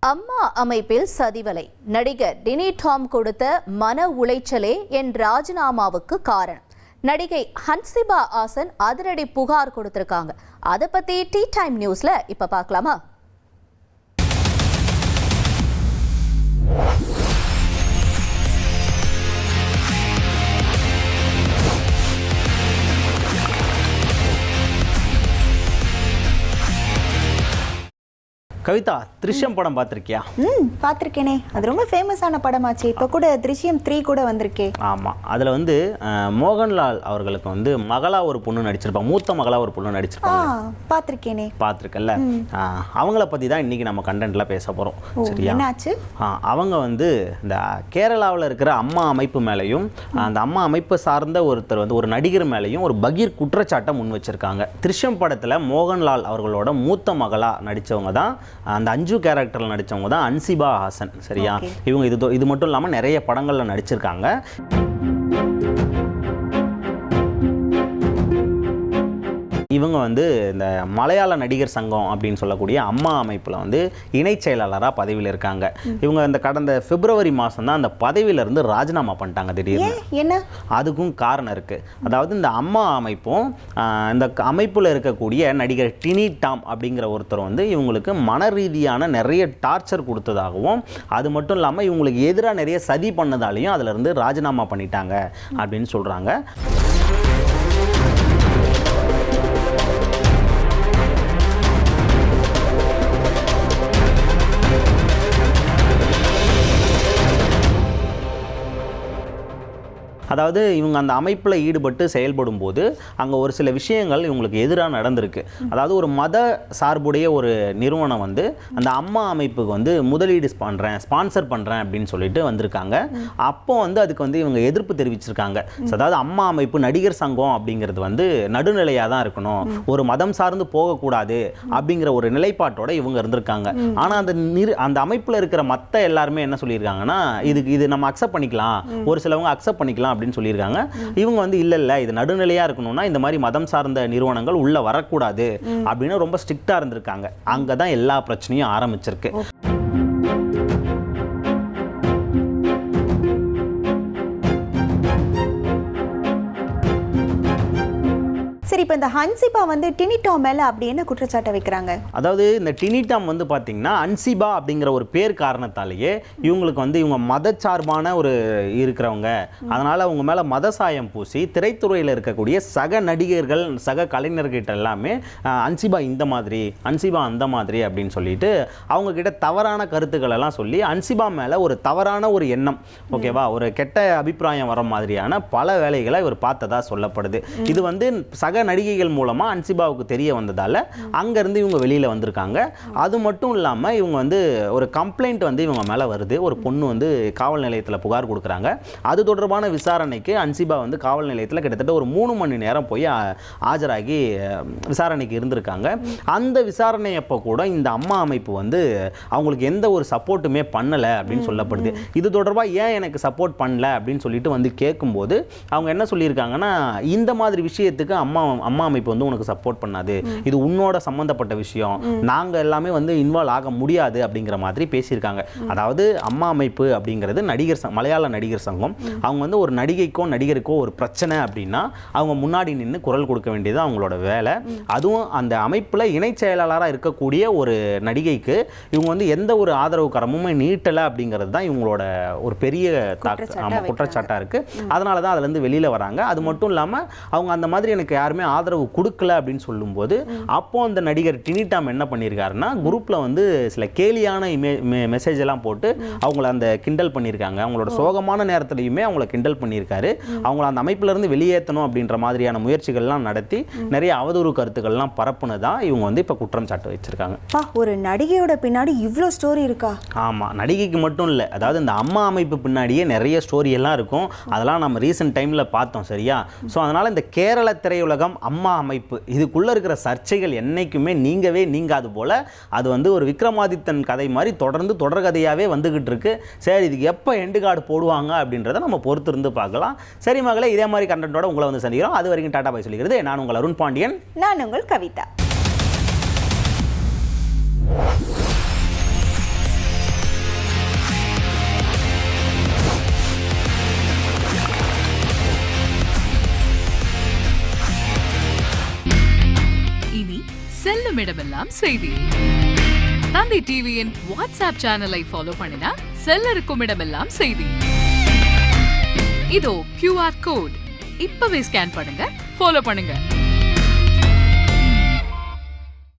அம்மா அமைப்பில் சதிவலை. நடிகர் டினி டாம் கொடுத்த மன உளைச்சலே என் ராஜினாமாவுக்கு காரணம். நடிகை ஹன்சிபா ஆசன் அதிரடி புகார் கொடுத்திருக்காங்க. அதை பத்தி டீ டைம் நியூஸ்ல இப்ப பார்க்கலாமா? கவிதா, திருஷ்யம் படம் பார்த்துருக்கியா? பார்த்துருக்கேனே. அது ரொம்ப ஃபேமஸான படமாச்சு. இப்போ கூட திருஷ்யம் 3 கூட வந்திருக்கே. ஆமாம், அதில் வந்து மோகன்லால் அவர்களுக்கு வந்து மகளா ஒரு பொண்ணு நடிச்சிருப்பாங்க, மூத்த மகளா ஒரு பொண்ணு நடிச்சிருப்பாங்க. பார்த்துருக்கேனே. பார்த்துருக்கல? அவங்கள பற்றி தான் இன்றைக்கி நம்ம கண்டென்ட்ல பேச போகிறோம். சரியா? என்னாச்சு? அவங்க வந்து இந்த கேரளாவில் இருக்கிற அம்மா அமைப்பு மேலேயும் அந்த அம்மா அமைப்பு சார்ந்த ஒருத்தர் வந்து ஒரு நடிகர் மேலேயும் ஒரு பகீர் குற்றச்சாட்டை முன் வச்சிருக்காங்க. திருஷ்யம் படத்தில் மோகன்லால் அவர்களோட மூத்த மகளா நடித்தவங்க தான், அந்த அஞ்சு கேரக்டரில் நடித்தவங்க தான் ஹன்சிபா ஆசன். சரியா? இவங்க இது மட்டும் இல்லாமல் நிறைய படங்களில் நடிச்சிருக்காங்க. இவங்க வந்து இந்த மலையாள நடிகர் சங்கம் அப்படின்னு சொல்லக்கூடிய அம்மா அமைப்பில் வந்து இணை செயலாளராக பதவியில் இருக்காங்க. இவங்க இந்த கடந்த பிப்ரவரி மாதம் தான் அந்த பதவியிலேருந்து ராஜினாமா பண்ணிட்டாங்க திடீர்னு. என்ன? அதுக்கும் காரணம் இருக்குது. அதாவது இந்த அம்மா அமைப்பும் இந்த அமைப்பில் இருக்கக்கூடிய நடிகர் டினி டாம் அப்படிங்கிற ஒருத்தர் வந்து இவங்களுக்கு மன ரீதியான நிறைய டார்ச்சர் கொடுத்ததாகவும், அது மட்டும் இல்லாமல் இவங்களுக்கு எதிராக நிறைய சதி பண்ணதாலையும் அதிலிருந்து ராஜினாமா பண்ணிட்டாங்க அப்படின்னு சொல்கிறாங்க. அதாவது இவங்க அந்த அமைப்பில் ஈடுபட்டு செயல்படும் போது அங்கே ஒரு சில விஷயங்கள் இவங்களுக்கு எதிராக நடந்திருக்கு. அதாவது ஒரு மத சார்புடைய ஒரு நிறுவனம் வந்து அந்த அம்மா அமைப்புக்கு வந்து முதலீடு ஸ்பான்சர் பண்ணுறேன் அப்படின்னு சொல்லிட்டு வந்திருக்காங்க. அப்போ வந்து அதுக்கு வந்து இவங்க எதிர்ப்பு தெரிவிச்சிருக்காங்க. அதாவது அம்மா அமைப்பு நடிகர் சங்கம் அப்படிங்கிறது வந்து நடுநிலையாக தான் இருக்கணும், ஒரு மதம் சார்ந்து போகக்கூடாது அப்படிங்கிற ஒரு நிலைப்பாட்டோட இவங்க இருந்திருக்காங்க. ஆனால் அந்த அமைப்பில் இருக்கிற மற்ற எல்லாருமே என்ன சொல்லியிருக்காங்கன்னா, இது நம்ம அக்செப்ட் பண்ணிக்கலாம், ஒரு சிலவங்க அக்செப்ட் பண்ணிக்கலாம் அப்படின்னு சொல்லியிருக்காங்க. இவங்க வந்து இல்ல இது நடுநிலையா இருக்கணும்னா இந்த மாதிரி மதம் சார்ந்த நிறுவனங்கள் உள்ள வரக்கூடாது அப்படின்னு ரொம்ப ஸ்ட்ரிக்டா இருந்திருக்காங்க. அங்கதான் எல்லா பிரச்சனையும் ஆரம்பிச்சிருக்கு. சரி, இப்போ இந்த ஹன்சிபா வந்து டினி டாம் மேலே அப்படி என்ன குற்றச்சாட்டை வைக்கிறாங்க? அதாவது இந்த டினி டாம் வந்து பார்த்தீங்கன்னா ஹன்சிபா அப்படிங்கிற ஒரு பேர் காரணத்தாலேயே இவங்களுக்கு வந்து இவங்க மதச்சார்பான ஒரு இருக்கிறவங்க, அதனால் அவங்க மேலே மத சாயம் பூசி திரைத்துறையில் இருக்கக்கூடிய சக நடிகர்கள் சக கலைஞர்கிட்ட எல்லாமே ஹன்சிபா இந்த மாதிரி, ஹன்சிபா அந்த மாதிரி அப்படின்னு சொல்லிட்டு அவங்க கிட்ட தவறான கருத்துக்கள் எல்லாம் சொல்லி ஹன்சிபா மேலே ஒரு தவறான ஒரு எண்ணம், ஓகேவா, ஒரு கெட்ட அபிப்பிராயம் வர மாதிரியான பல வேலைகளை இவர் பார்த்ததா சொல்லப்படுது. இது வந்து சக நடிகைகள் மூலமா ஹன்சிபாவுக்கு தெரிய வந்ததால அங்கிருந்து இவங்க வெளியில வந்திருக்காங்க. அது மட்டும் இல்லாம இவங்க வந்து ஒரு கம்ப்ளைண்ட் வந்து இவங்க மேல வருது. ஒரு பொண்ணு வந்து காவல் நிலையத்தில் புகார் கொடுக்குறாங்க. அது தொடர்பான விசாரணைக்கு ஹன்சிபா வந்து காவல் நிலையத்தில் கிட்டத்தட்ட ஒரு 3 மணி நேரம் போய் ஆஜராகி விசாரணைக்கு இருந்திருக்காங்க. அந்த விசாரணை அப்போ கூட இந்த அம்மா அமைப்பு வந்து அவங்களுக்கு எந்த ஒரு சப்போர்ட்டுமே பண்ணல அப்படின்னு சொல்லப்படுது. இது தொடர்பாக ஏன் எனக்கு சப்போர்ட் பண்ணல அப்படின்னு சொல்லிட்டு வந்து கேட்கும்போது அவங்க என்ன சொல்லியிருக்காங்கன்னா, இந்த மாதிரி விஷயத்துக்கு அம்மா அமைப்பு வந்து உனக்கு சப்போர்ட் பண்ணாது, இது உன்னோட சம்பந்தப்பட்ட விஷயம், நாங்க எல்லாமே வந்து இன்வால்வ் ஆக முடியாது அப்படிங்கிற மாதிரி பேசியிருக்காங்க. அதாவது அம்மா அமைப்பு அப்படிங்கிறது மலையாள நடிகர் சங்கம். அவங்க வந்து ஒரு நடிகைக்கோ நடிகருக்கோ ஒரு பிரச்சனை அப்படின்னா அவங்க முன்னாடி நின்று குரல் கொடுக்க வேண்டியது அவங்களோட வேலை. அதுவும் அந்த அமைப்புல இணை செயலாளராக இருக்கக்கூடிய ஒரு நடிகைக்கு இவங்க வந்து எந்த ஒரு ஆதரவு கரமுமே நீட்டலை அப்படிங்கிறது தான் இவங்களோட ஒரு பெரிய குற்றச்சாட்டா இருக்கு. அதனால தான் அதுல இருந்து வெளியில வராங்க. அது மட்டும் இல்லாம அவங்க அந்த மாதிரி எனக்கு யாருமே ஆதரவு கொடுக்கல அப்படின்னு சொல்லும்போது அப்போ அந்த நடிகர் டினி டாம் என்ன பண்ணியிருக்காருன்னா, குரூப்ல வந்து சில கேலியான மெசேஜ் எல்லாம் போட்டு அவங்கள அந்த கிண்டல் பண்ணியிருக்காங்க. அவங்களோட சோகமான நேரத்திலையுமே அவங்கள கிண்டல் பண்ணியிருக்காரு. அவங்கள அந்த அமைப்புல இருந்து வெளியேற்றணும் அப்படின்ற மாதிரியான முயற்சிகள்லாம் நடத்தி நிறைய அவதூறு கருத்துக்கள்லாம் பரப்புனதா இவங்க வந்து இப்போ குற்றம் சாட்டு வச்சிருக்காங்க. ஒரு நடிகையோட பின்னாடி இவ்வளோ ஸ்டோரி இருக்கா? ஆமா, நடிகைக்கு மட்டும் இல்லை, அதாவது இந்த அம்மா அமைப்பு பின்னாடியே நிறைய ஸ்டோரி எல்லாம் இருக்கும். அதெல்லாம் நம்ம ரீசெண்ட் டைம்ல பார்த்தோம். சரியா? ஸோ அதனால இந்த கேரள திரையுலகம் அம்மா அமைப்பு இதுக்குள்ள இருக்கிற சர்ச்சைகள் என்னைக்குமே நீங்காது போல அது வந்து ஒரு விக்ரமாதித்தன் கதை மாதிரி தொடர்ந்து தொடர்கதையாவே வந்துகிட்டு இருக்கு. சரி, இதுக்கு எப்போ எண்டு கார்டு போடுவாங்க அப்படின்றத நம்ம பொறுத்து இருந்து பார்க்கலாம். சரி மகளே, இதே மாதிரி கண்டென்ட்டோட உங்களை வந்து சந்திக்கிறோம். அது வரைக்கும் டாடா பாய் சொல்லிக்கிறது நான் உங்கள் அருண் பாண்டியன். நான் உங்கள் கவிதா. செல்லும் இடமெல்லாம் செய்தி. தந்தி டிவியின் வாட்ஸ்அப் சேனலை ஃபாலோ பண்ணினா செல்லருக்கும் இடமெல்லாம் செய்தி. இதோ QR கோட் இப்பவே ஸ்கேன் பண்ணுங்க, ஃபாலோ பண்ணுங்க.